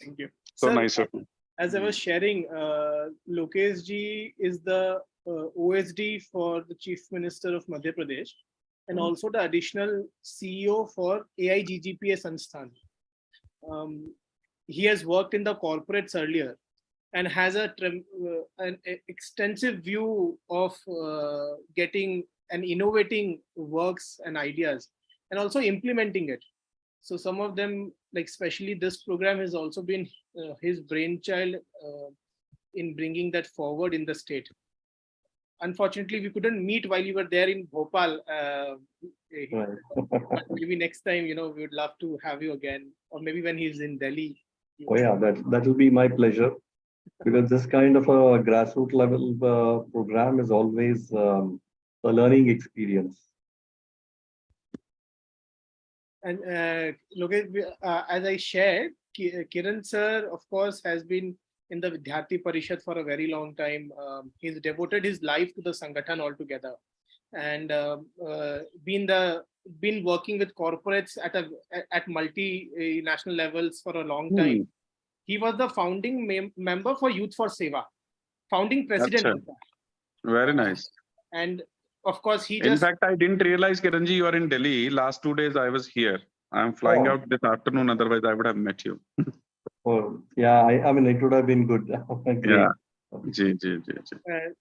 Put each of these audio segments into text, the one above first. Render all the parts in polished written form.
Thank you. So Sir, nice of you. as I was sharing, Lokesh ji is the OSD for the Chief Minister of Madhya Pradesh and also the additional CEO for AIGGPA Sansthan. He has worked in the corporates earlier and has an extensive view of getting and innovating works and ideas and also implementing it. So some of them, like especially this program, has also been his brainchild in bringing that forward in the state. Unfortunately, we couldn't meet while you were there in Bhopal. Maybe next time, we would love to have you again, or maybe when he's in Delhi. Oh yeah, that will be my pleasure, because this kind of a grassroots level program is always a learning experience. And Lokesh, as I shared, Kiran sir, of course, has been in the Vidyarthi Parishad for a very long time. He's devoted his life to the Sangathan altogether, and been working with corporates at multinational levels for a long time. He was the founding member for Youth for Seva, founding president. Very nice. And of course, in fact, I didn't realize, Kiranji, you are in Delhi. Last 2 days I was here. I'm flying out this afternoon. Otherwise, I would have met you. Oh, yeah, I mean, it would have been good. Yeah.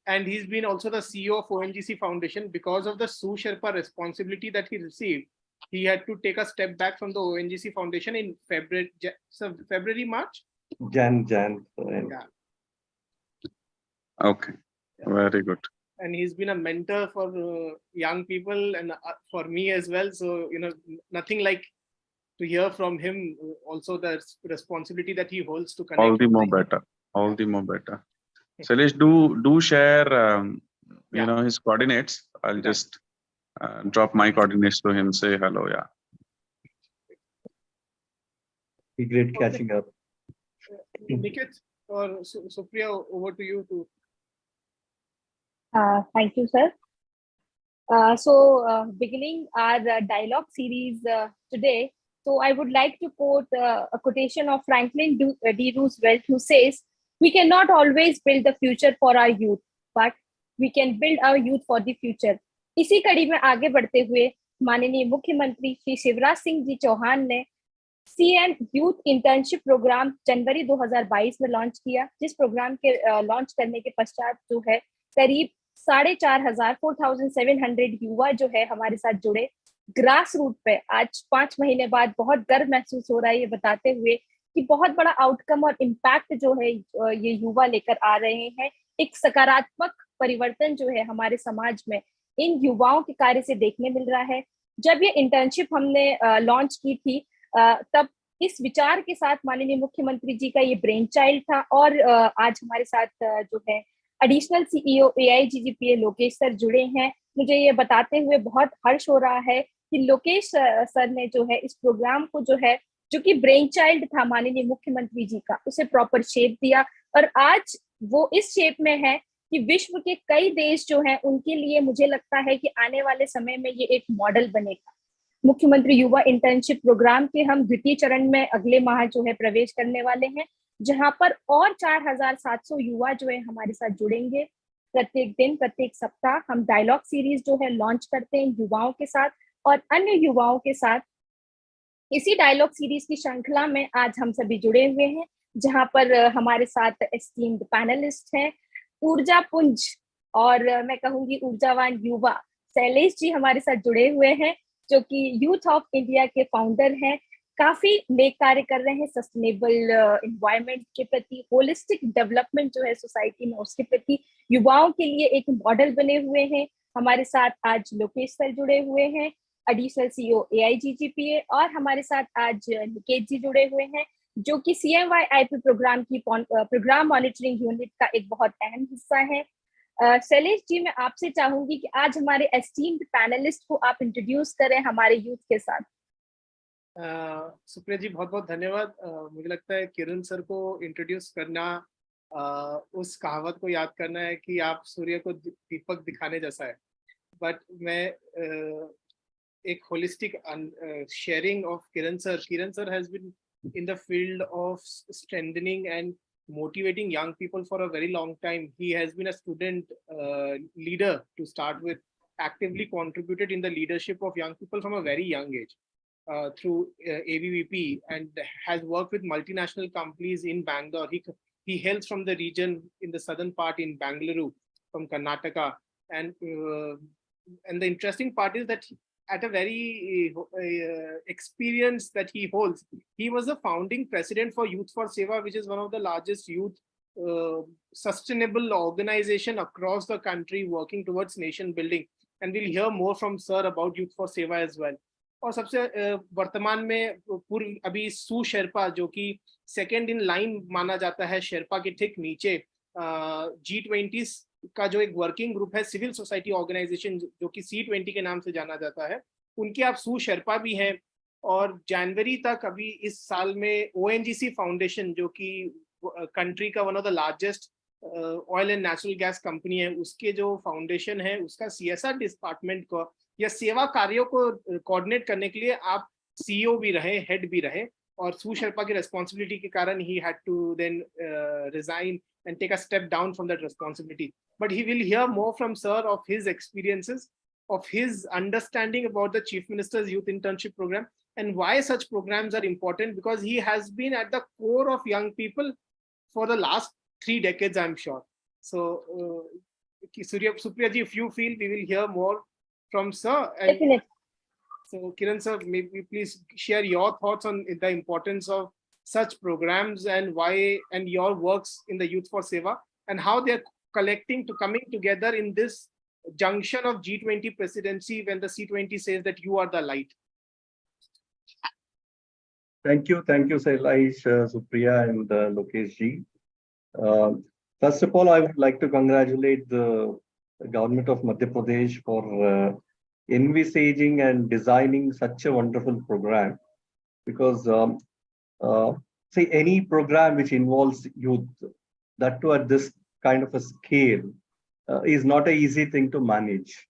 And he's been also the CEO of ONGC Foundation. Because of the Su Sherpa responsibility that he received, he had to take a step back from the ONGC Foundation in February, March? Jan. Yeah. Okay. Very good. And he's been a mentor for young people and for me as well. So, nothing like to hear from him also the responsibility that he holds to connect. All the more better. All the more better. Sailesh, do share, his coordinates. I'll just drop my coordinates to him. Say hello. Yeah. Be great catching up. Nikit or Supriya, over to you too. Thank you, sir. Beginning our dialogue series today, so I would like to quote a quotation of Franklin D. Roosevelt, who says, "We cannot always build the future for our youth, but we can build our youth for the future." इसी कड़ी में आगे बढ़ते हुए माननीय मुख्यमंत्री श्री शिवराज सिंह जी चौहान ने CM youth internship programme जनवरी 2022 में लॉन्च किया, जिस प्रोग्राम के लॉन्च करने के पश्चात जो है करीब 4,700 युवा जो है हमारे साथ जुड़े। ग्रास रूट पे आज 5 महीने बाद बहुत गर्व महसूस हो रहा है ये बताते हुए कि बहुत बड़ा आउटकम और इम्पैक्ट जो है ये युवा लेकर आ रहे हैं। एक सकारात्मक परिवर्तन जो है हमारे समाज में इन युवाओं के कार्य से देखने मिल रहा है। जब ये इंटर्नशिप हमने लॉन्च की थी तब इस विचार के साथ माननीय मुख्यमंत्री जी का ये ब्रेन चाइल्ड था और आज हमारे साथ जो है additional CEO AIGGPA Lokesh sir जुड़े हैं। मुझे ये बताते हुए बहुत हर्ष हो रहा है कि लोकेश सर ने जो है इस प्रोग्राम को जो कि ब्रेन चाइल्ड था माननीय मुख्यमंत्री जी का, उसे प्रॉपर शेप दिया और आज वो इस शेप में है कि विश्व के कई देश जो हैं उनके लिए मुझे लगता है कि आने वाले समय में ये एक मॉडल बनेगा। मुख्यमंत्री युवा इंटर्नशिप प्रोग्राम के हम द्वितीय चरण में अगले माह जो है प्रवेश करने वाले हैं, जहां पर और 4,700 युवा जो है हमारे साथ जुड़ेंगे। प्रत्येक दिन, प्रत्येक सप्ताह हम डायलॉग सीरीज जो है लॉन्च करते हैं युवाओं के साथ और अन्य युवाओं के साथ। इसी डायलॉग सीरीज की श्रृंखला में आज हम सभी जुड़े हुए हैं, जहां पर हमारे साथ एस्टीम्ड पैनलिस्ट हैं, ऊर्जा पुंज और मैं कहूंगी ऊर्जावान युवा शैलेश जी हमारे साथ जुड़े हुए हैं, जो कि यूथ ऑफ इंडिया के फाउंडर हैं। काफी नेक कार्य कर रहे हैं सस्टेनेबल एनवायरनमेंट के प्रति, होलिस्टिक डेवलपमेंट जो है सोसाइटी में उसके प्रति, युवाओं के लिए एक मॉडल बने हुए हैं। हमारे साथ आज लोकेश सर जुड़े हुए हैं, एडिशनल CEO AIGGPA, और हमारे साथ आज निकेत जी जुड़े हुए हैं जो कि CMYIP प्रोग्राम की प्रोग्राम मॉनिटरिंग यूनिट का एक बहुत अहम हिस्सा है। शैलेश जी, मैं आपसे चाहूंगी कि आज हमारे एस्टीम्ड पैनलिस्ट को आप इंट्रोड्यूस करें हमारे यूथ के साथ। सुप्रिया जी, बहुत बहुत धन्यवाद। मुझे लगता है किरण सर को इंट्रोड्यूस करना उस कहावत को याद करना है कि आप सूर्य को दीपक दिखाने जैसा है, बट मैं एक holistic sharing of Kiran sir has been in the field of strengthening and motivating young people for a very long time. He has been a student leader to start with, actively contributed in the leadership of young people from a very young age through ABVP, and has worked with multinational companies in Bangalore. He hails from the region in the southern part in Bangalore, from Karnataka, and the interesting part is that at a very experience that he holds, he was the founding president for Youth for Seva, which is one of the largest youth sustainable organization across the country working towards nation building. And we'll hear more from sir about Youth for Seva as well. और सबसे वर्तमान में पूर्व अभी सू शेरपा, जो कि second in line माना जाता है शेरपा के ठीक नीचे, G20 का जो एक वर्किंग ग्रुप है, सिविल सोसाइटी ऑर्गेनाइजेशन जो कि C20 के नाम से जाना जाता है, उनके आप सू शेरपा भी हैं। और जनवरी तक अभी इस साल में ONGC फाउंडेशन, जो कि कंट्री का one of the largest oil and natural gas company है, उसके जो फाउंडेशन है उसका CSR डिपार्टमेंट को या सेवा कार्यों को कोऑर्डिनेट करने के लिए आप CEO भी रहे, हेड भी रहे। और सू शेरपा की रिस्पॉन्सिबिलिटी के कारण ही had to then resign and take a step down from that responsibility. But he will hear more from sir of his experiences, of his understanding about the Chief Minister's Youth Internship Program and why such programs are important, because he has been at the core of young people for the last 3 decades, I'm sure. So, Supriya ji, if you feel, we will hear more from sir. And Definitely. so, Kiran sir, maybe please share your thoughts on the importance of such programs and why, and your works in the Youth for Seva and how they're coming together in this junction of G20 presidency when the C20 says that you are the light. Thank you, Sailesh, Supriya, and Lokesh ji. First of all, I would like to congratulate the government of Madhya Pradesh for envisaging and designing such a wonderful program, because say any program which involves youth, that too at this kind of a scale, is not an easy thing to manage.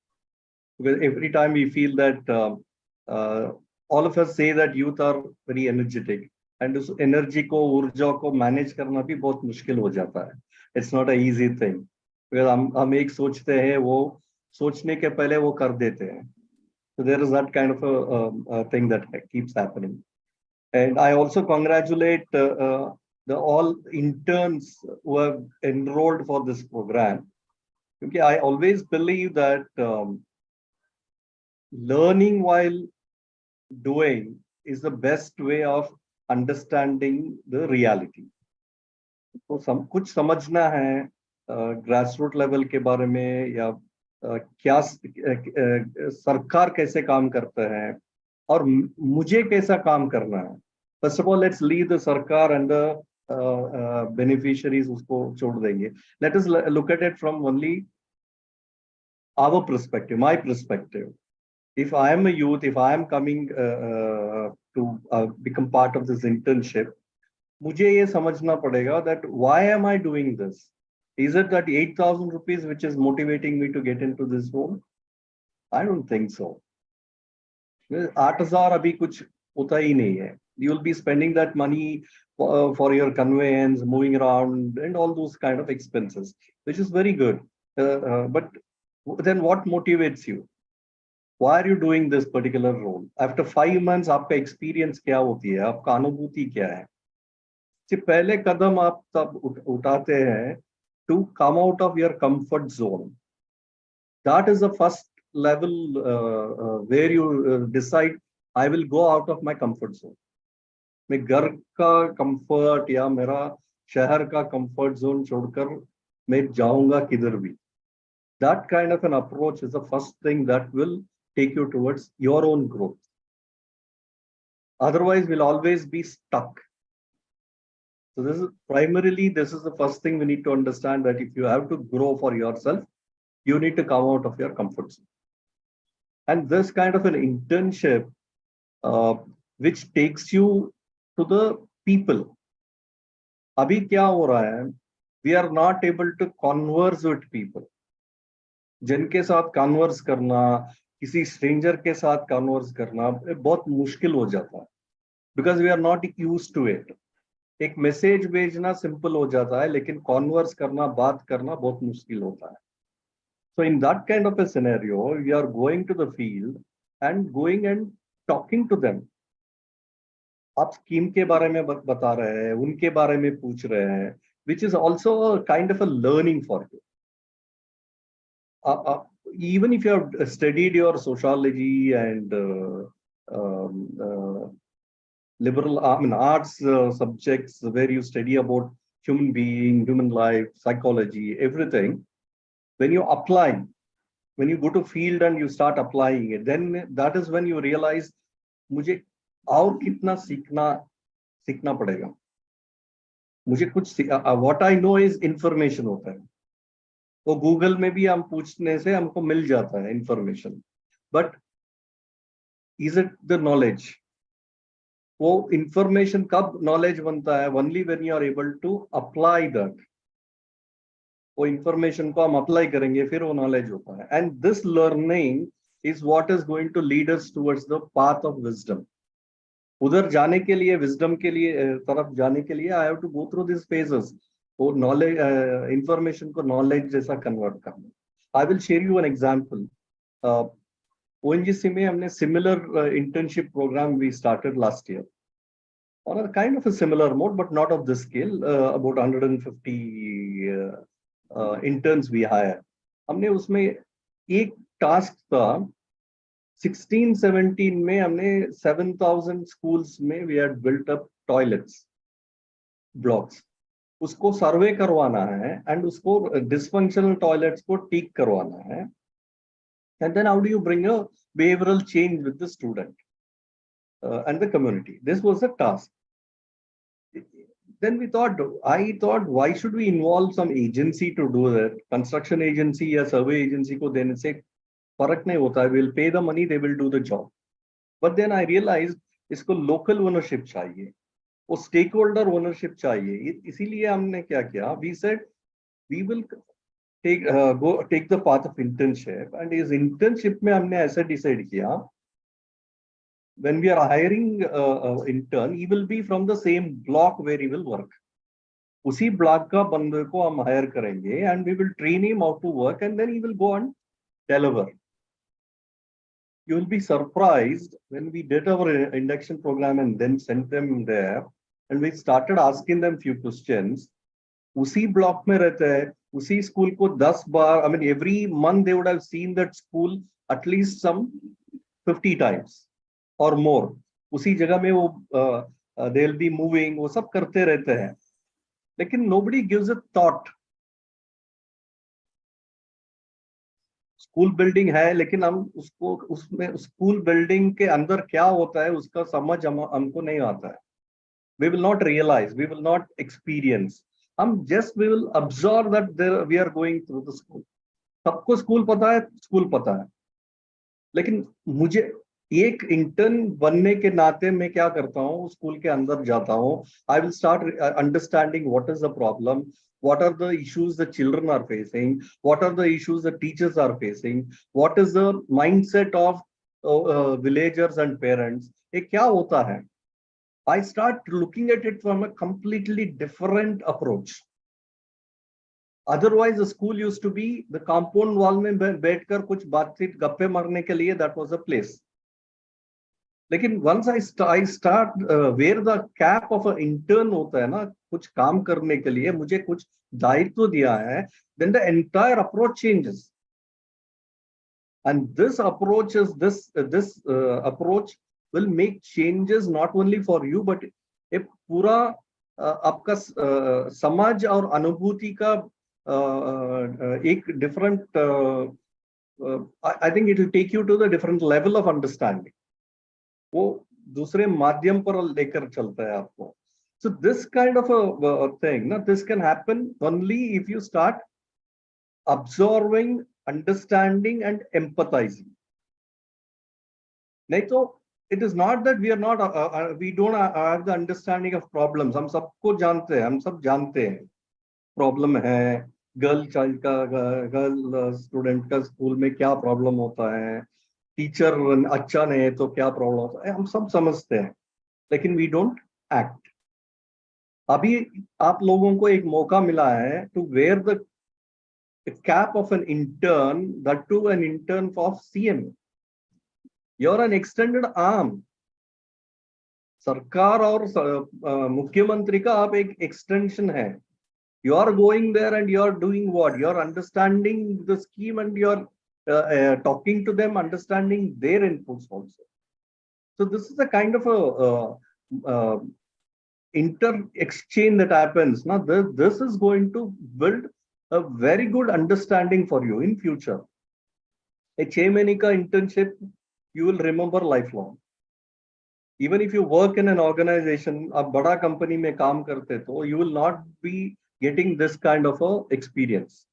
Because every time we feel that all of us say that youth are very energetic, and उस energy को, ऊर्जा को manage करना भी बहुत मुश्किल हो जाता है. It's not an easy thing. Because हम एक सोचते हैं, वो सोचने के पहले वो कर देते हैं. So there is that kind of a thing that keeps happening. And I also congratulate the all interns who have enrolled for this program. Okay, I always believe that learning while doing is the best way of understanding the reality. तो कुछ समझना है grassroots level के बारे में, या क्या सरकार कैसे काम करता है और मुझे कैसा काम करना है. First of all, let's leave the sarkar and the beneficiaries, उसको छोड़ देंगे. Let us look at it from only our perspective, my perspective. If I am a youth, if I am coming to become part of this internship, मुझे ये समझना पड़ेगा that why am I doing this? Is it that 8,000 rupees which is motivating me to get into this role? I don't think so. 8,000 अभी कुछ होता ही नहीं है. You will be spending that money for your conveyance, moving around, and all those kind of expenses, which is very good. But then what motivates you? Why are you doing this particular role? After 5 months, आपका experience क्या होती है? आपका अनुभूति क्या है? पहले कदम आप तब उठाते हैं to come out of your comfort zone. That is the first level where you decide, I will go out of my comfort zone. मैं घर का comfort या मेरा शहर का comfort zone छोड़कर मैं जाऊंगा किधर भी. That kind of an approach is the first thing that will take you towards your own growth. Otherwise, we'll always be stuck. So this is the first thing we need to understand, that if you have to grow for yourself, you need to come out of your comfort zone. And this kind of an internship, which takes you to the people. Abhi kya ho raha hai? We are not able to converse with people. जिनके साथ converse करना, किसी stranger के साथ converse करना बहुत मुश्किल हो जाता है. because we are not used to it. एक मैसेज भेजना सिंपल हो जाता है, लेकिन कॉन्वर्स करना, बात करना बहुत मुश्किल होता है. So in that kind of a scenario, we are going to the field and going and talking to them. आप स्कीम के बारे में बता रहे हैं, उनके बारे में पूछ रहे हैं, which is also a kind of a learning for you. Even if you have studied your sociology and liberal, arts subjects where you study about human being, human life, psychology, everything, when you apply, when you go to field and you start applying it, then that is when you realize, मुझे और कितना सीखना पड़ेगा. मुझे कुछ what I know is information होता है. वो गूगल में भी हम पूछने से हमको मिल जाता है information. But is it the knowledge? वो information कब knowledge बनता है? Only when you are able to apply that. वो information को हम apply करेंगे, फिर वो knowledge होता है. And this learning is what is going to lead us towards the path of wisdom. उधर जाने के लिए, wisdom के लिए तरफ जाने के लिए, I have to go through these phases. वो knowledge, information को knowledge जैसा convert करना. I will share you an example. ONGC में हमने similar internship program we started last year. On a kind of a similar mode, but not of this scale. About 150 interns we hire. हमने उसमें एक task था. 16-17 में हमने 7,000 schools में we had built up toilets blocks. उसको सर्वे करवाना है and उसको dysfunctional toilets को ठीक करवाना है. And then how do you bring a behavioral change with the student and the community? This was the task. Then I thought, why should we involve some agency to do that? Construction agency या survey agency को देने से फर्क नहीं होता है. We'll pay the money, they will do the job. But then I realized इसको local ownership चाहिए, वो stakeholder ownership चाहिए. इसीलिए हमने क्या किया? We said we will take the path of internship, and इस internship में हमने ऐसा decide किया, when we are hiring intern, he will be from the same block where he will work. उसी block का बंदे को हम hire करेंगे and we will train him how to work, and then he will go and deliver. You will be surprised when we did our induction program and then sent them there, and we started asking them few questions. उसी block में रहते हैं, उसी school को 10 बार, I mean every month they would have seen that school at least some 50 times or more. उसी जगह में वो they will be moving, वो सब करते रहते हैं. लेकिन nobody gives a thought. School building है, लेकिन हम उसको उसमें स्कूल बिल्डिंग के अंदर क्या होता है उसका समझ हमको नहीं आता है. We will not realize, we will not experience. हम just we will observe that there we are going through the school. सबको स्कूल पता है, स्कूल पता है. लेकिन मुझे एक इंटर्न बनने के नाते मैं क्या करता हूँ, स्कूल के अंदर जाता हूँ. I will start understanding what is the problem. What are the issues the children are facing? What are the issues the teachers are facing? What is the mindset of villagers and parents? ये क्या होता है? I start looking at it from a completely different approach. Otherwise, the school used to be the compound wall में बैठकर कुछ बातचीत गप्पे मारने के लिए, that was a place. लेकिन once I start where the cap of an intern होता है ना, कुछ काम करने के लिए मुझे कुछ दायित्व दिया है, then the entire approach changes. And this approach approach will make changes not only for you, but एक पूरा आपका समाज और अनुभूति का एक different I think it will take you to the different level of understanding. वो दूसरे माध्यम पर लेकर चलता है आपको. So this kind of a thing, now this can happen only if you start absorbing, understanding and empathizing. नहीं तो it is not that we are not we don't have the understanding of problems. हम सबको जानते हैं, हम सब जानते हैं प्रॉब्लम है. गर्ल स्टूडेंट का स्कूल में क्या प्रॉब्लम होता है, टीचर अच्छा नहीं है तो क्या प्रॉब्लम होता है, हम सब समझते हैं. लेकिन we don't act. अभी आप लोगों को एक मौका मिला है to wear the cap of an intern, that too an intern of CM. You're an extended arm. सरकार और मुख्यमंत्री का आप एक extension है. You are going there and you are doing what? You are understanding the scheme and you are talking to them, understanding their inputs also. So this is a kind of a inter-exchange that happens. Now this is going to build a very good understanding for you in future. A 6 महीने का internship, you will remember lifelong. Even if you work in an organization, आप बड़ा company में काम करते तो you will not be getting this kind of a experience.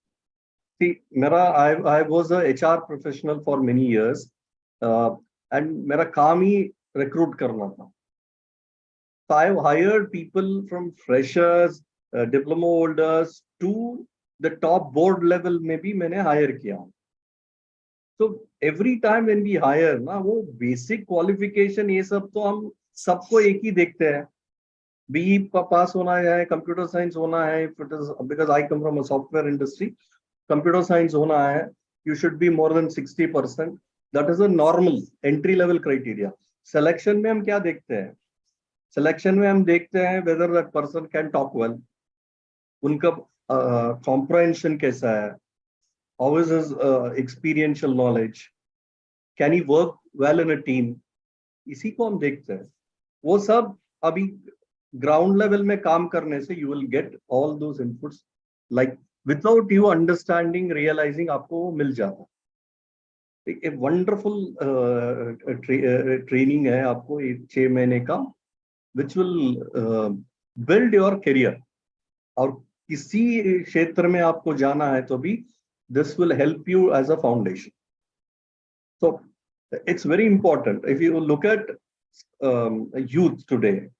See, I was a HR professional for many years, and मेरा काम ही recruit करना था. So I've hired people from freshers, diploma holders to the top board level में भी मैंने hire किया. So every time when we hire ना वो basic qualification ये सब तो हम सबको एक ही देखते हैं. BE पास होना है, computer science होना है, because I come from a software industry, computer science होना है, you should be more than 60%. That is a normal entry level criteria. Selection में हम क्या देखते हैं? Selection में हम देखते हैं whether that person can talk well, उनका comprehension कैसा है, how is his experiential knowledge, can he work well in a team, इसी को हम देखते हैं. वो सब अभी ground level में काम करने से you will get all those inputs, like without you understanding, realizing आपको वो मिल जाता. A wonderful training है आपको 6 महीने का, which will build your career. और किसी क्षेत्र में आपको जाना है तो भी this will help you as a foundation. So it's very important. If you look at youth today,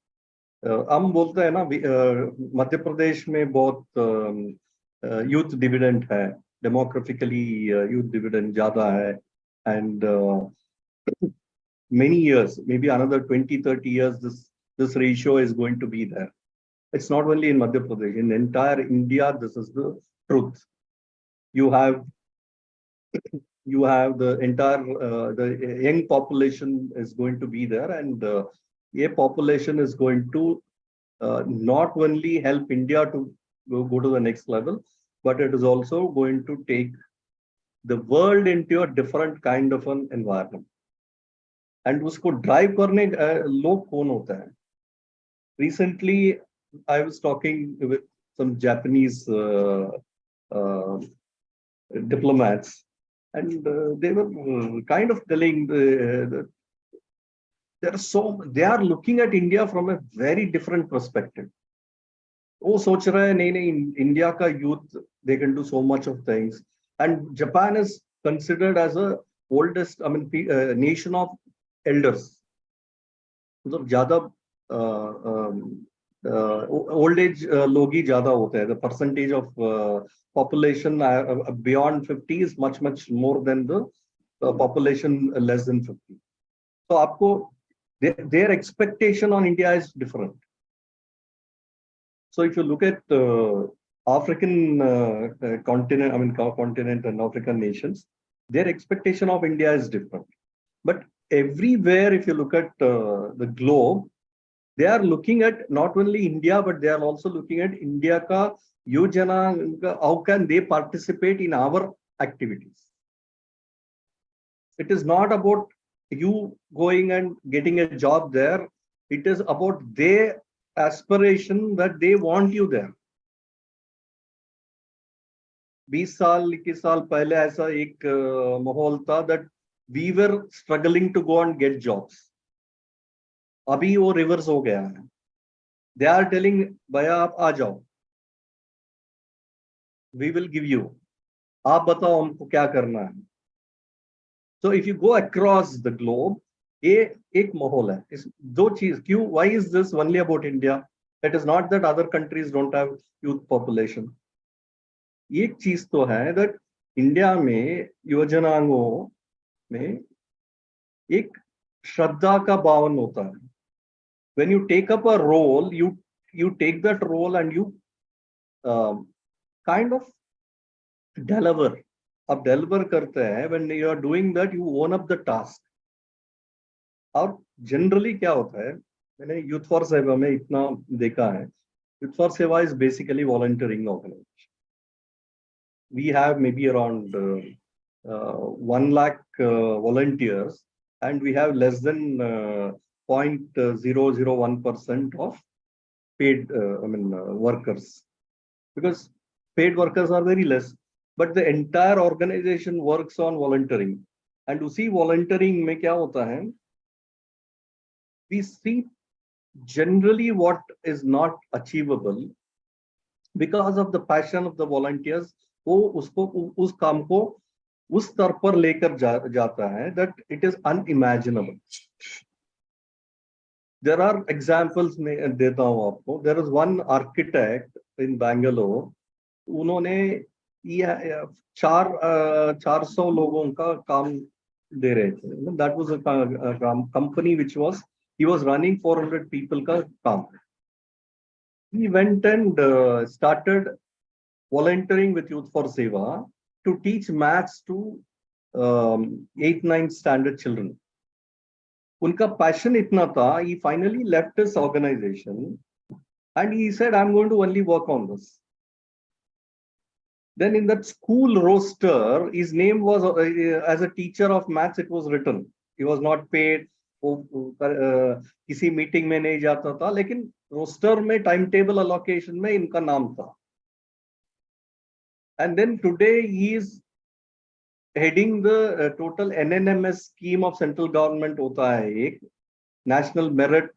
हम बोलते हैं ना मध्य प्रदेश में बहुत youth dividend है, demographically youth dividend ज़्यादा है, and many years, maybe another 20-30 years, this ratio is going to be there. It's not only in Madhya Pradesh, in entire India, this is the truth. You have the entire the young population is going to be there, and a population is going to not only help India to go to the next level, but it is also going to take the world into a different kind of an environment. And उसको drive करने लोग कौन होता है? Recently, I was talking with some Japanese diplomats, and they were kind of telling they are looking at India from a very different perspective. वो सोच रहे हैं नहीं India का youth, they can do so much of things, and Japan is considered as a oldest, I mean, nation of elders. मतलब ज़्यादा old age लोग ही ज़्यादा होते हैं. The percentage of population beyond 50 is much more than the population less than 50. So आपको their expectation on India is different. So if you look at African continent, I mean continent and African nations, their expectation of India is different. But everywhere, if you look at the globe, they are looking at not only India, but they are also looking at India ka yojana, how can they participate in our activities. It is not about you going and getting a job there. It is about their aspiration that they want you there. 20 साल 21 साल पहले ऐसा एक माहौल था that we were struggling to go and get jobs. अभी वो reverse हो गया है. They are telling भैया आप आ जाओ, we will give you, आप बताओ हमको क्या करना है. So if you go across the globe, ये एक माहौल है. इस दो चीज क्यों? Why is this only about India? It is not that other countries don't have youth population. एक चीज तो है that इंडिया में योजनाओं में एक श्रद्धा का भावन होता है. when you take up a role, you take that role and you kind of deliver. आप deliver करते हैं, when you are doing that, you own up the task. और generally क्या होता है, मैंने यूथ फॉर सेवा में इतना देखा है, यूथ फॉर सेवा is basically volunteering organization. We have maybe around 1 lakh volunteers, and we have less than 0.001% of paid workers, because paid workers are very less, but the entire organization works on volunteering. And उसी volunteering में क्या होता है, we see generally what is not achievable because of the passion of the volunteers. वो उसको उस काम को उस स्तर पर लेकर जाता है that it is unimaginable. There are examples में देता हूँ आपको. There is one architect in Bangalore. उन्होंने 400 लोगों का काम दे रहे थे. That was a company which was, he was running 400 people का काम. He went and started volunteering with Youth for Seva to teach maths to 8th, 9th standard children. उनका passion इतना था, he finally left his organization and he said, I'm going to only work on this. Then in that school roster, his name was, as a teacher of maths, it was written. He was not paid. किसी meeting में नहीं जाता था, लेकिन roster में time table allocation में इनका नाम था. And then today he is heading the total NNMS scheme of central government होता है एक National Merit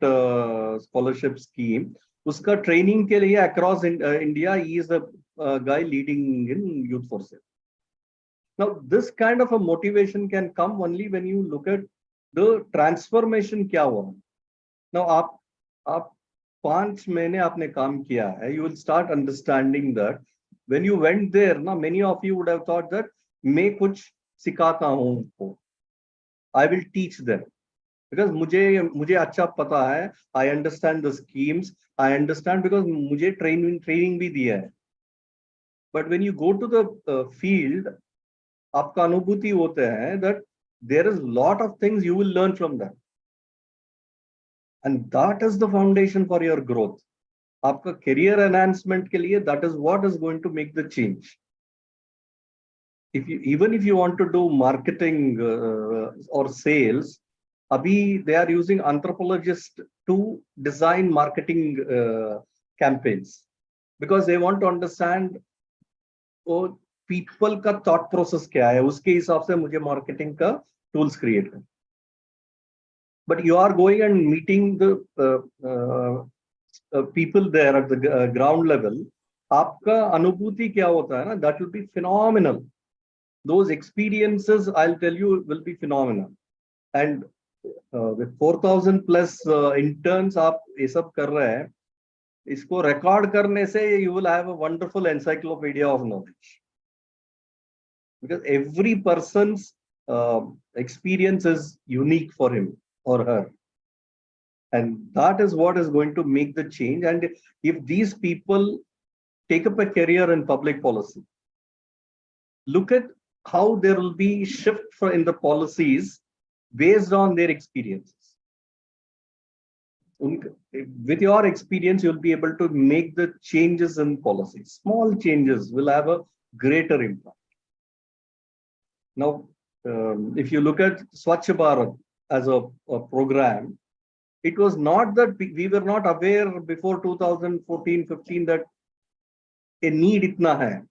Scholarship Scheme. उसका ट्रेनिंग के लिए across India, he is the guy leading in Youth for Seva. Now this kind of a motivation can come only when you look at the transformation क्या हुआ. Now आप 5 महीने आपने काम किया है, you will start understanding that when you went there, na, many of you would have thought that मैं कुछ सिखाता हूँ उनको, I will teach them, because मुझे अच्छा पता है, I understand the schemes, I understand because मुझे training भी दिया है. But when you go to the field, आपका अनुभूति होते हैं that there is lot of things you will learn from that, and that is the foundation for your growth. आपका career enhancement के लिए, that is what is going to make the change. Even if you want to do marketing or sales, abhi they are using anthropologists to design marketing campaigns, because they want to understand people का thought process क्या है, उसके हिसाब से मुझे marketing का tools create करना. But you are going and meeting the people there at the ground level, आपका अनुभूति क्या होता है ना, that will be phenomenal. Those experiences, I'll tell you, will be phenomenal. And with 4,000 plus interns आप ये सब कर रहे हैं, इसको record करने से you will have a wonderful encyclopedia of knowledge, because every person's experience is unique for him or her. And that is what is going to make the change. And if these people take up a career in public policy, look at how there will be shift in the policies based on their experiences. With your experience, you'll be able to make the changes in policies. Small changes will have a greater impact. Now, if you look at Swachh Bharat as a program, it was not that we were not aware before 2014-15 that a need itna hai,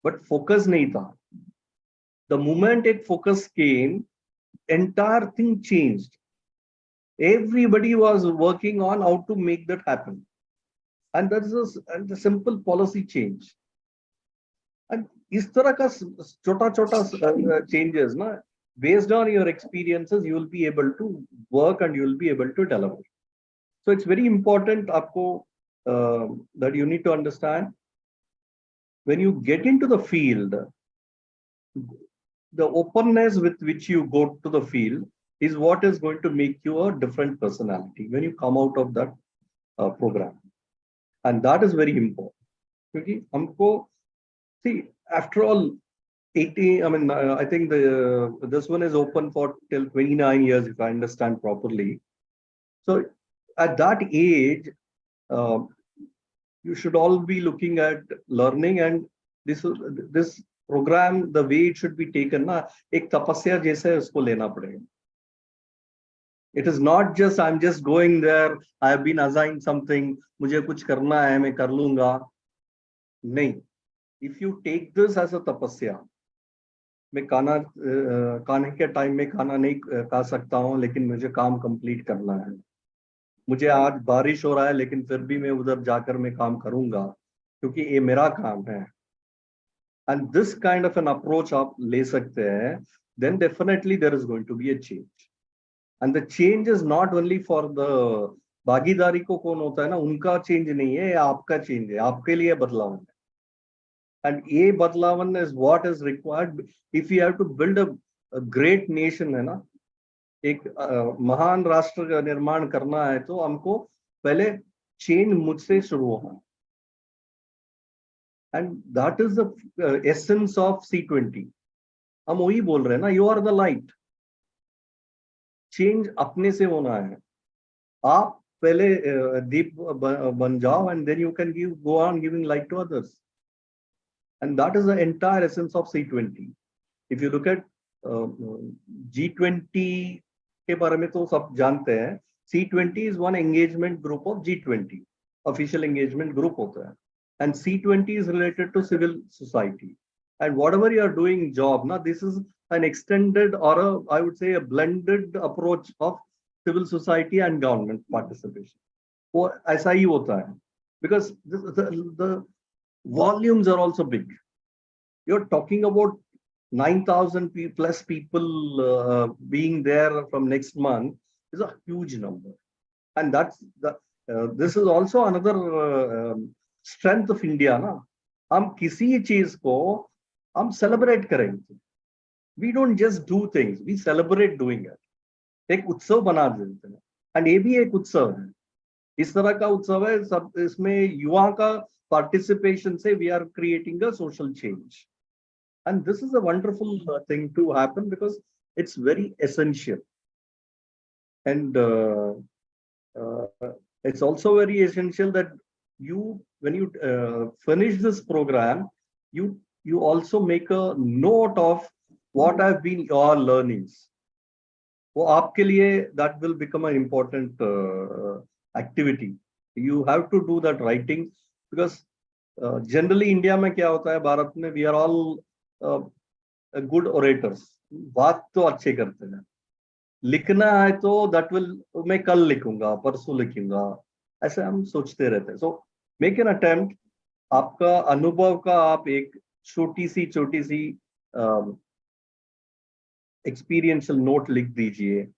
but focus nahi tha. The moment a focus came, entire thing changed. Everybody was working on how to make that happen, and that is a simple policy change. And इस तरह का छोटा changes ना, based on your experiences, you will be able to work and you will be able to deliver. So it's very important आपको that you need to understand, when you get into the field, the openness with which you go to the field is what is going to make you a different personality when you come out of that program. And that is very important. Because humko, see, after all, 80, I mean, I think this one is open for till 29 years, if I understand properly. So at that age, you should all be looking at learning, and this program, the way it should be taken, na, ek tapasya jaisa usko lena padega. It is not just I'm just going there, I have been assigned something, mujhe kuch karna hai, main kar lunga. Nahi. If you take this as a tapasya, मैं खाने के time में खाना नहीं खा सकता हूँ, लेकिन मुझे काम कंप्लीट करना है. मुझे आज बारिश हो रहा है, लेकिन फिर भी मैं उधर जाकर मैं काम करूंगा, क्योंकि ये मेरा काम है. And this kind of an approach आप ले सकते हैं, then definitely there is going to be a change. And the change is not only for the भागीदारी को कौन होता है ना, उनका चेंज नहीं है, आपका चेंज है, आपके लिए बदलाव है. And a badlavan is what is required if you have to build a great nation, है ना, एक महान राष्ट्र का निर्माण करना है, तो हमको पहले चेंज मुझसे शुरू होना. And that is the essence of C20. हम वही बोल रहे हैं ना, you are the light. Change अपने से होना है. आप पहले दीप बन जाओ, and then you can go on giving light to others. And that is the entire essence of C20. If you look at G20 के बारे में तो सब जानते हैं. C20 is one engagement group of G20. Official engagement group होता है. And C20 is related to civil society. And whatever you are doing job, now this is an extended or I would say a blended approach of civil society and government participation. वो ऐसा ही होता है. Because the volumes are also big. You're talking about 9,000 plus people being there from next month is a huge number. And that's this is also another strength of India. Na? हम किसी चीज को हम celebrate करेंगे. We don't just do things, we celebrate doing it. एक उत्सव बना देते हैं. And ये भी एक उत्सव है. इस तरह का उत्सव है. सब इसमें युवा का participation say we are creating a social change. And this is a wonderful thing to happen because it's very essential. And it's also very essential that you, when you finish this program, you also make a note of what have been your learnings. वो आपके लिए that will become an important activity. You have to do that writing. Because generally India में क्या होता है, भारत में we are all good orators. बात तो अच्छे करते हैं. लिखना है तो that will मैं कल लिखूंगा, परसों लिखूंगा, ऐसे हम सोचते रहते हैं. So make an attempt. आपका अनुभव का आप एक छोटी सी experiential note लिख दीजिए.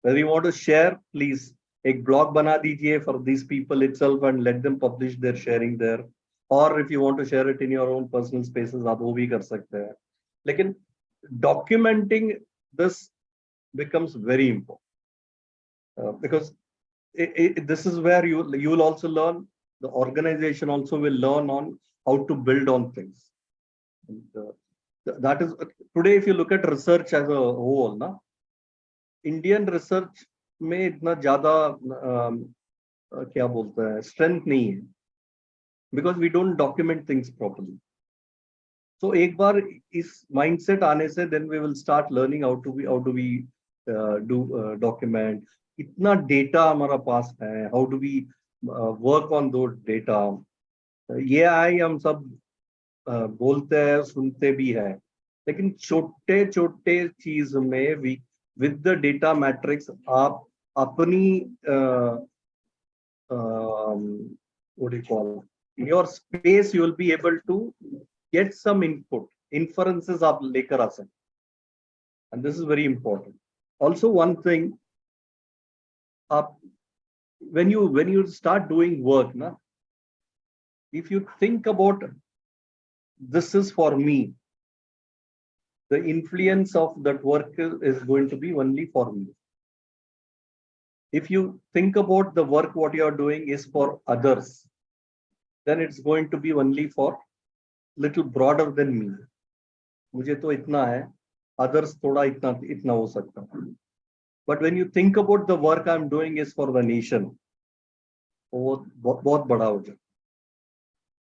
Whether you want to share, please. एक blog बना दीजिए for these people itself and let them publish their sharing there. Or if you want to share it in your own personal spaces, आप वो भी कर सकते हैं. लेकिन documenting this becomes very important because this is where you will also learn. The organization also will learn on how to build on things. And, that is today. If you look at research as a whole, na, Indian research में इतना ज़्यादा क्या बोलते हैं strength नहीं है, because we don't document things properly. So एक बार इस mindset आने से then we will start learning how do we do document. इतना data हमारा पास है, how do we work on those data. ये आई हम सब बोलते हैं, सुनते भी हैं, लेकिन छोटे छोटे चीज में भी with the data matrix आप अपनी what do you call, in your space you will be able to get some input, inferences आप लेकर आ सकते. And this is very important. Also one thing, आप when you start doing work, na, if you think about this is for me, the influence of that work is going to be only for me. if you think about the work what you are doing is for others, then it's going to be only for little broader than me. मुझे तो इतना है, others थोड़ा इतना हो सकता है. But when you think about the work I'm doing is for the nation, वो बहुत बड़ा हो जाए.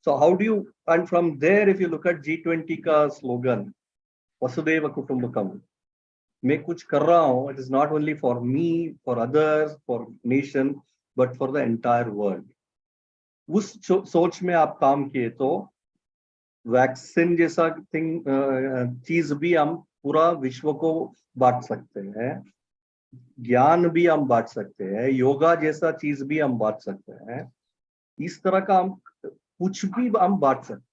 So how do you, and from there if you look at G20 का slogan, Vasudhaiva Kutumbakam, मैं कुछ कर रहा हूँ, it is not only for me, for others, for nation, but for the entire world. उस सोच में आप काम किए तो वैक्सीन जैसा चीज भी हम पूरा विश्व को बांट सकते हैं, ज्ञान भी हम बांट सकते हैं, योगा जैसा चीज भी हम बांट सकते हैं. इस तरह का हम कुछ भी हम बांट सकते हैं.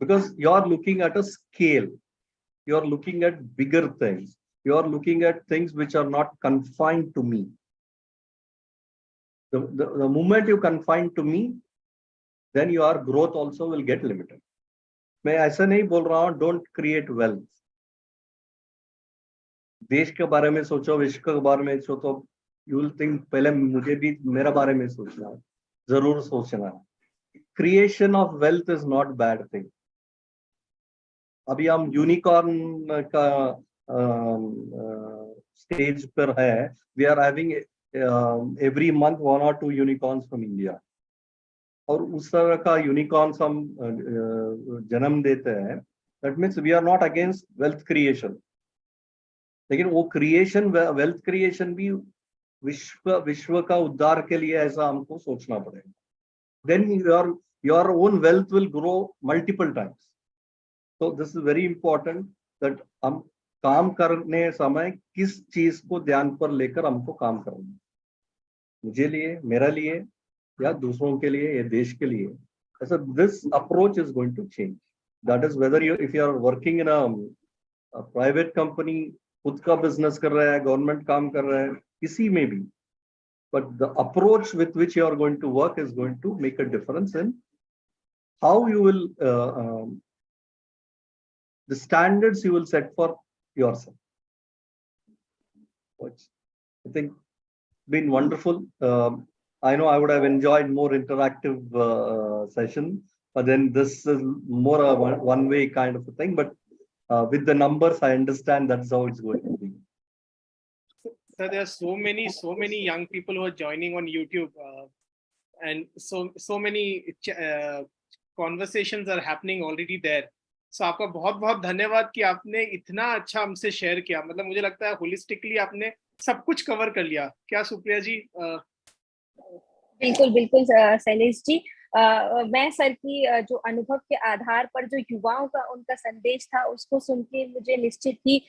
Because you are looking at a scale, you are looking at bigger things, you are looking at things which are not confined to me. The moment you confine to me, then your growth also will get limited. मैं ऐसा नहीं बोल रहा हूँ don't create wealth. देश के बारे में सोचो, विश्व के बारे में सोचो, you will think पहले मुझे भी मेरा बारे में सोचना है, जरूर सोचना है. Creation of wealth is not bad thing. अभी हम यूनिकॉर्न का स्टेज पर है. We are having every month 1 or 2 unicorns from India. और उस तरह का यूनिकॉर्न्स हम जन्म देते हैं. That means we are not against wealth creation. लेकिन वो क्रिएशन, वेल्थ क्रिएशन भी विश्व का उद्धार के लिए ऐसा हमको सोचना पड़ेगा. Then your own wealth will grow multiple times. So this is very important that हम काम करने समय किस चीज को ध्यान पर लेकर हमको काम करना है. मुझे लिए, मेरा लिए, या दूसरों के लिए, या देश के लिए. So this approach is going to change. That is whether if you are working in a private company, खुद का business कर रहा है, government काम कर रहा है, किसी में भी. But the approach with which you are going to work is going to make a difference in how you will, the standards you will set for yourself. I think it's been wonderful. I know I would have enjoyed more interactive session, but then this is more a one-way kind of a thing. But with the numbers, I understand that's how it's going to be. So there are so many young people who are joining on YouTube, and so many conversations are happening already there. So आपका बहुत बहुत धन्यवाद कि आपने इतना अच्छा हमसे share किया. मतलब मुझे लगता है होलिस्टिकली आपने सब कुछ कवर कर लिया. क्या सुप्रिया जी? बिल्कुल बिल्कुल शैलेश जी. मैं सर की जो अनुभव के आधार पर जो युवाओं का उनका संदेश था उसको सुन के मुझे निश्चित ही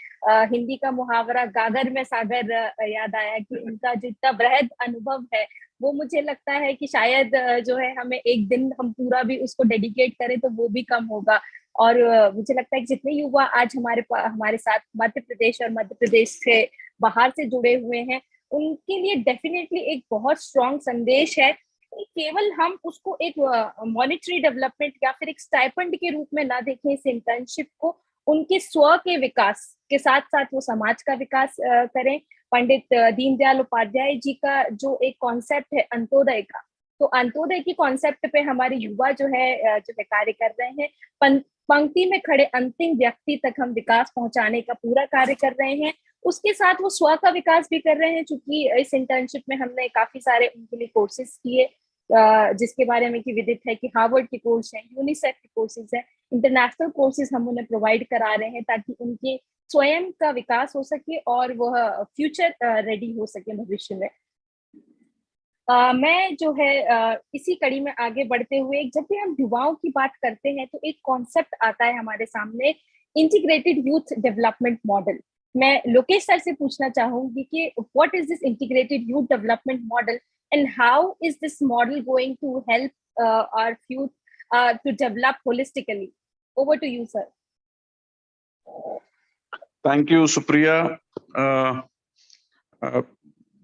हिंदी का मुहावरा गागर में सागर याद आया कि उनका जो इतना बृहद अनुभव है वो मुझे लगता है कि शायद जो है हमें एक दिन हम पूरा भी उसको डेडिकेट करें तो वो भी कम होगा. और मुझे लगता है कि जितने युवा आज हमारे साथ मध्य प्रदेश और मध्य प्रदेश से बाहर से जुड़े हुए हैं उनके लिए डेफिनेटली एक बहुत स्ट्रॉन्ग संदेश है. केवल हम उसको एक मॉनेटरी डेवलपमेंट या फिर एक स्टाइपेंड के रूप में ना देखें इस इंटर्नशिप को, उनके स्व के विकास के साथ साथ वो समाज का विकास करें. पंडित दीनदयाल उपाध्याय जी का जो एक कॉन्सेप्ट है अंत्योदय का, तो अंत्योदय की कॉन्सेप्ट पे हमारे युवा जो है कार्य कर रहे हैं. पंक्ति में खड़े अंतिम व्यक्ति तक हम विकास पहुंचाने का पूरा कार्य कर रहे हैं. उसके साथ वो स्व का विकास भी कर रहे हैं, क्योंकि इस इंटर्नशिप में हमने काफी सारे उनके लिए कोर्सेज किए जिसके बारे में कि विदित है कि हार्वर्ड के कोर्स हैं, यूनिसेफ के कोर्सेज हैं, इंटरनेशनल कोर्सेज हम उन्हें प्रोवाइड करा रहे हैं ताकि उनके स्वयं का विकास हो सके और वह फ्यूचर रेडी हो सके भविष्य में. मैं जो है इसी कड़ी में आगे बढ़ते हुए जब भी हम युवाओं की बात करते हैं तो एक कॉन्सेप्ट आता है हमारे सामने, इंटीग्रेटेड यूथ डेवलपमेंट मॉडल. मैं लोकेश सर से पूछना चाहूंगी कि what is this integrated youth development model and how is this model going to help our youth to develop holistically? Over to you, sir. Thank you, Supriya.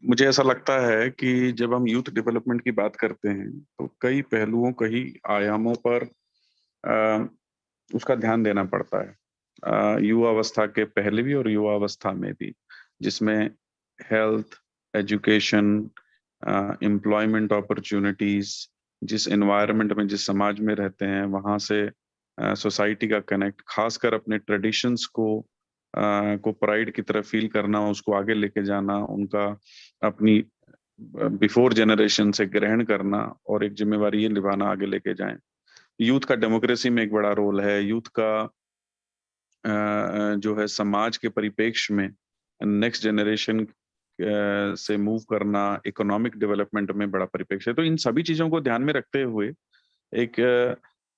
मुझे ऐसा लगता है कि जब हम यूथ डेवलपमेंट की बात करते हैं तो कई पहलुओं, कई आयामों पर उसका ध्यान देना पड़ता है, युवा अवस्था के पहले भी और युवा अवस्था में भी, जिसमें हेल्थ, एजुकेशन, एम्प्लॉयमेंट अपॉर्चुनिटीज, जिस एनवायरनमेंट में, जिस समाज में रहते हैं, वहाँ से सोसाइटी का कनेक्ट, खासकर अपने ट्रेडिशंस को प्राइड की तरह फील करना, उसको आगे लेके जाना, उनका अपनी बिफोर जनरेशन से ग्रहण करना और एक जिम्मेवारी ये निभाना, आगे लेके जाएं। यूथ का डेमोक्रेसी में एक बड़ा रोल है। यूथ का जो है समाज के परिप्रेक्ष्य में नेक्स्ट जनरेशन से मूव करना, इकोनॉमिक डेवलपमेंट में बड़ा परिप्रेक्ष्य है। तो इन सभी चीजों को ध्यान में रखते हुए एक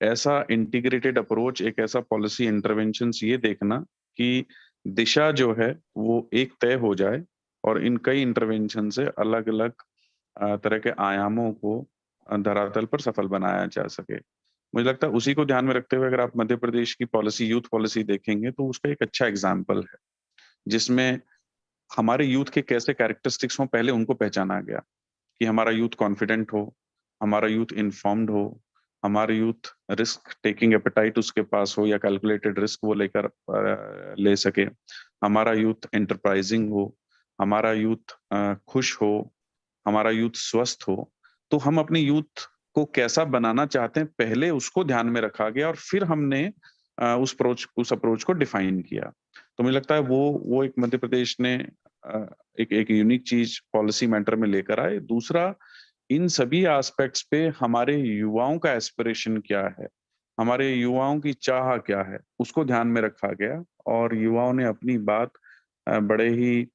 ऐसा इंटीग्रेटेड अप्रोच, एक ऐसा पॉलिसी इंटरवेंशन ये देखना कि दिशा जो है वो एक तय हो जाए और इन कई इंटरवेंशन से अलग अलग तरह के आयामों को धरातल पर सफल बनाया जा सके। मुझे लगता है उसी को ध्यान में रखते हुए अगर आप मध्य प्रदेश की पॉलिसी, यूथ पॉलिसी देखेंगे तो उसका एक अच्छा एग्जाम्पल है, जिसमें हमारे यूथ के कैसे कैरेक्टरिस्टिक्स हों, पहले उनको पहचाना गया कि हमारा यूथ कॉन्फिडेंट हो, हमारा यूथ इन्फॉर्म्ड हो, हमारा यूथ रिस्क टेकिंग एपेटाइट उसके पास हो या कैलकुलेटेड रिस्क वो लेकर ले सके, हमारा यूथ एंटरप्राइजिंग हो, हमारा यूथ खुश हो, हमारा यूथ स्वस्थ हो। तो हम अपने यूथ को कैसा बनाना चाहते हैं, पहले उसको ध्यान में रखा गया और फिर हमने उस अप्रोच को डिफाइन किया। तो मुझे लगता है वो एक मध्य प्रदेश ने एक यूनिक चीज पॉलिसी मैटर में लेकर आए। दूसरा, इन सभी एस्पेक्ट्स पे हमारे युवाओं का एस्पिरेशन क्या है, हमारे युवाओं की चाह क्या है, उसको ध्यान में रखा गया और युवाओं ने अपनी बात बड़े ही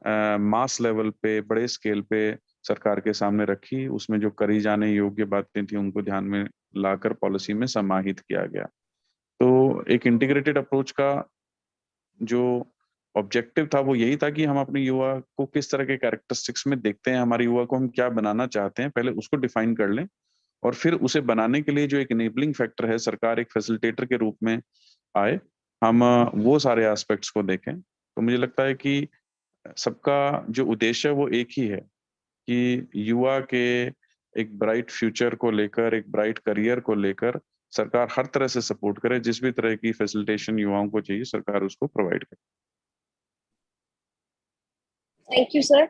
मास लेवल पे, बड़े स्केल पे सरकार के सामने रखी। उसमें जो करी जाने योग्य बातें थी उनको ध्यान में लाकर पॉलिसी में समाहित किया गया। तो एक इंटीग्रेटेड अप्रोच का जो ऑब्जेक्टिव था वो यही था कि हम अपने युवा को किस तरह के कैरेक्टरिस्टिक्स में देखते हैं, हमारे युवा को हम क्या बनाना चाहते हैं, पहले उसको डिफाइन कर लें और फिर उसे बनाने के लिए जो एक इनेबलिंग फैक्टर है, सरकार एक फैसिलिटेटर के रूप में आए, हम वो सारे एस्पेक्ट्स को देखें। तो मुझे लगता है कि सबका जो उद्देश्य है वो एक ही है कि युवा के एक ब्राइट फ्यूचर को लेकर, एक ब्राइट करियर को लेकर सरकार हर तरह से सपोर्ट करे। जिस भी तरह की फैसिलिटेशन युवाओं को चाहिए, सरकार उसको प्रोवाइड करे। Thank you sir.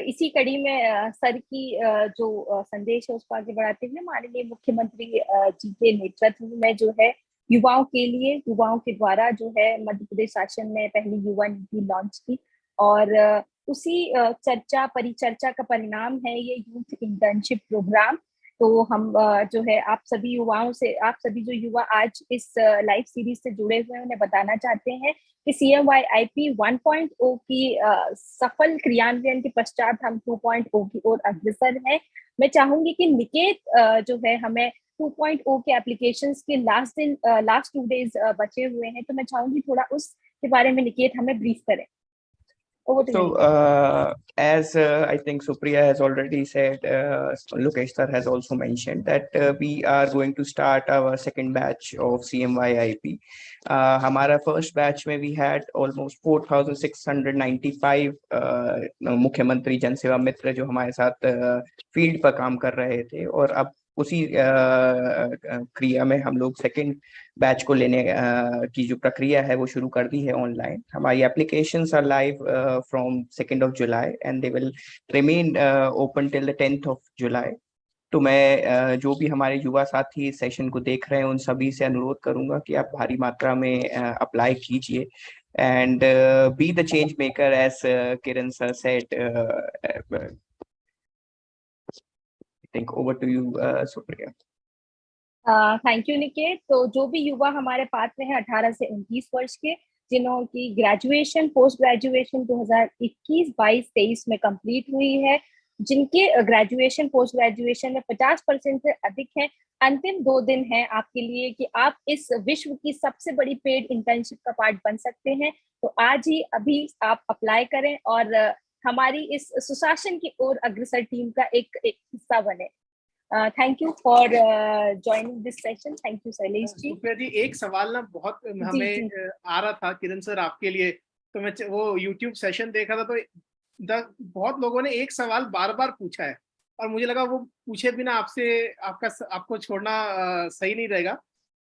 इसी कड़ी में सर की जो संदेश है उसको आगे बढ़ाते हुए माननीय मुख्यमंत्री जी के नेतृत्व में जो है युवाओं के लिए, युवाओं के द्वारा जो है मध्य प्रदेश शासन ने पहली युवा नीति लॉन्च की और उसी चर्चा परिचर्चा का परिणाम है ये यूथ इंटर्नशिप प्रोग्राम। तो हम जो है आप सभी युवाओं से, आप सभी जो युवा आज इस लाइव सीरीज से जुड़े हुए हैं उन्हें बताना चाहते हैं कि CMYIP 1.0 की सफल क्रियान्वयन के पश्चात हम 2.0 की ओर अग्रसर हैं। मैं चाहूंगी कि निकेत जो है हमें 2.0 के एप्लीकेशंस के लास्ट 2 डेज बचे हुए हैं, तो मैं चाहूंगी थोड़ा उसके बारे में निकेत हमें ब्रीफ करें। So, as I think Supriya has already said, Lokesh sir has also mentioned that we are going to start our second batch of CMYIP. हमारा first batch में we had almost 4,695 मुख्यमंत्री जन सेवा मित्र जो हमारे साथ फील्ड पर काम कर रहे थे और अब उसी क्रिया में हम लोग सेकेंड बैच को लेने की जो प्रक्रिया है वो शुरू कर दी है ऑनलाइन। हमारी applications are live from 2nd of July and they will remain open till the 10th of July। तो मैं जो भी हमारे युवा साथी इस सेशन को देख रहे हैं उन सभी से अनुरोध करूंगा कि आप भारी मात्रा में अप्लाई कीजिए and be the change maker as Kiran sir said. think over to you Supriya। Thank you Niket. तो जो भी युवा हमारे पात्र हैं 18 से 29 वर्ष के, जिन्हों की ग्रेजुएशन पोस्ट ग्रेजुएशन 2021, 22, 23 में कंप्लीट हुई है, जिनके ग्रेजुएशन पोस्ट ग्रेजुएशन में 50% से अधिक है, अंतिम 2 दिन है आपके लिए कि आप इस विश्व की सबसे बड़ी पेड इंटर्नशिप का पार्ट बन सकते हैं। तो आज ही अभी आप अप्लाई करें और हमारी इस सुशासन की ओर अग्रसर टीम का एक हिस्सा बने। Thank you for joining this session. Thank you Shailesh ji. Supriya ji, एक सवाल ना बहुत हमें आ रहा था किरण सर आपके लिए, तो मैं वो यूट्यूब सेशन देखा था तो बहुत लोगों ने एक सवाल बार बार पूछा है और मुझे लगा वो पूछे बिना आपको छोड़ना सही नहीं रहेगा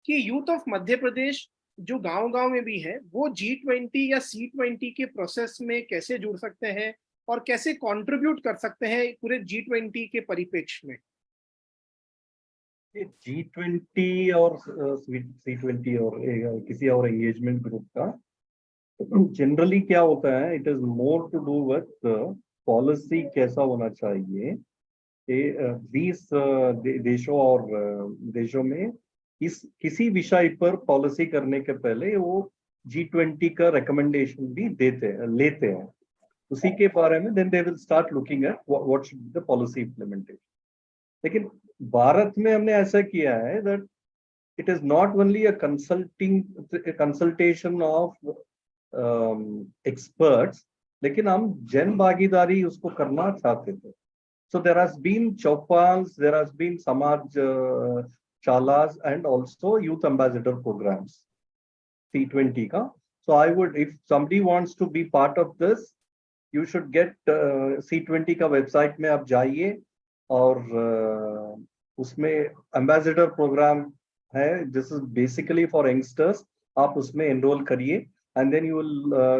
कि यूथ ऑफ मध्य प्रदेश जो गांव-गांव में भी है वो G20 या C20 के प्रोसेस में कैसे जुड़ सकते हैं और कैसे कंट्रीब्यूट कर सकते हैं पूरे G20 के परिप्रेक्ष्य में? G20 और C20 और किसी और एंगेजमेंट ग्रुप का जनरली क्या होता है, it is more to do with policy कैसा होना चाहिए 20 देशों और देशों में किसी विषय पर पॉलिसी करने के पहले वो G20 का रिकमेंडेशन भी लेते हैं, उसी के बारे में then they will start looking at what should be the policy implementation. लेकिन भारत में हमने ऐसा किया है that it is not only a consultation of experts, लेकिन हम जन भागीदारी उसको करना चाहते थे। So there has been Chopals, there has been Samaj Chalas and also youth ambassador programs, C20 ka. So I would, if somebody wants to be part of this, you should get C20 का website में आप जाइए और उसमें ambassador programme है, this is basically for youngsters, आप उसमें enrol करिए and then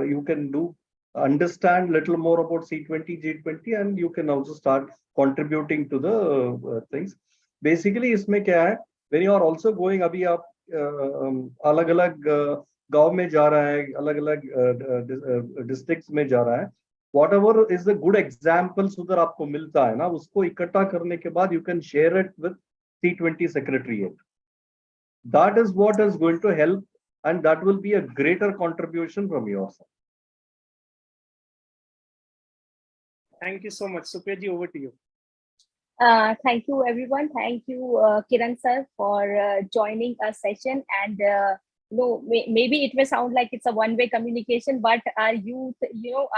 you can do understand little more about C20 G20 and you can also start contributing to the things. Basically इसमें क्या है, when you are also going, अभी आप अलग अलग गांव में जा रहा है, अलग अलग डिस्ट्रिक्ट्स में जा रहा है, whatever is the good examples उधर आपको मिलता है ना, उसको इकट्ठा करने के बाद you can share it with C20 secretariat. That is what is going to help and that will be a greater contribution from your side. Thank you so much. Supriya ji, over to you. Thank you, everyone. Thank you, Kiran sir, for joining our session. And maybe it may sound like it's a one-way communication, but our youth,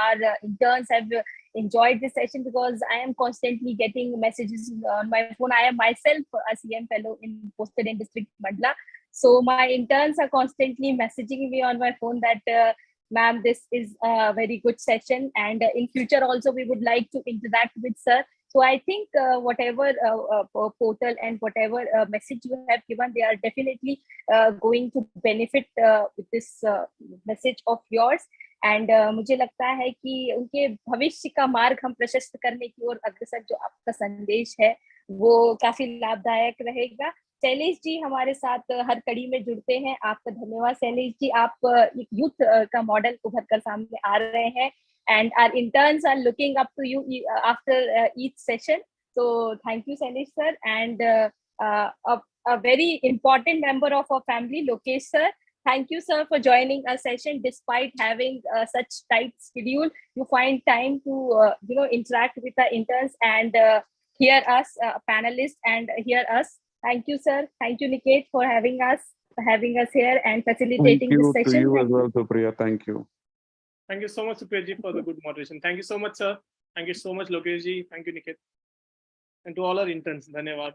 our interns have enjoyed this session because I am constantly getting messages on my phone. I am myself a CM fellow posted in District Mandla. So my interns are constantly messaging me on my phone that, ma'am, this is a very good session. And in future also, we would like to interact with sir. So I think whatever portal and whatever message you have given, they are definitely going to benefit with this message of yours. And मुझे लगता है कि उनके भविष्य का मार्ग हम प्रशस्त करने की ओर अग्रसर जो आपका संदेश है वो काफी लाभदायक रहेगा। शैलेश जी हमारे साथ हर कड़ी में जुड़ते हैं, आपका धन्यवाद शैलेश जी। आप एक यूथ का मॉडल उभर कर सामने आ रहे हैं and our interns are looking up to you after each session. So thank you Shailesh sir, and a very important member of our family, Lokesh sir. Thank you sir for joining our session despite having such tight schedule. You find time to interact with the interns and hear us panelists and hear us. Thank you sir. Thank you Niket for having us here and facilitating this session. To you as well, Supriya. Thank you. Thank you so much, Supriya ji, for the good moderation. Thank you so much, sir. Thank you so much, Lokesh ji. Thank you, Niket. And to all our interns, dhanyawad.